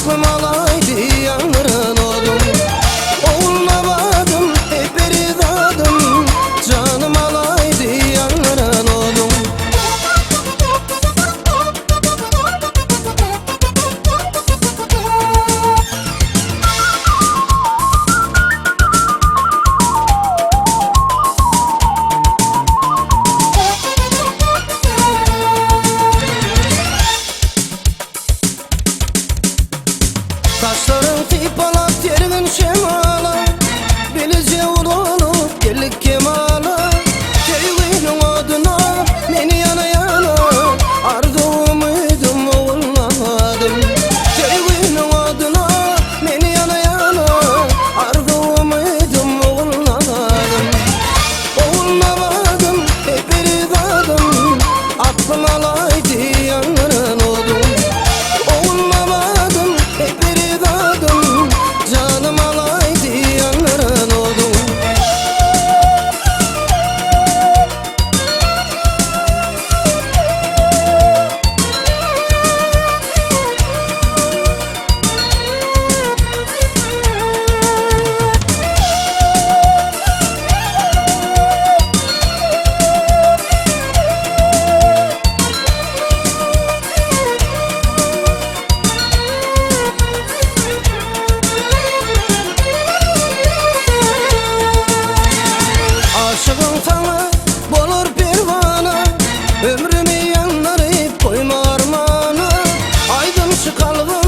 aklım alaydı yanların oldum. Olmadım hep eridadım, canım alaydı yanların oldum. Taşların tipalak yergin şemala, Bilece ulup gellik kemala. Köyünün adına beni yana yana, ardığım uydum olmadım. Köyünün adına beni yana yana, ardığım uydum olmadım. Olmadım hep eridadım, aklım alaydı yanların oldum. Olmadım hep eridadım, canım alaydı yanların oldum. Aşığın sana bolur pervana, ömrümü yanlarıp koyma armana. Aydın şu kalbim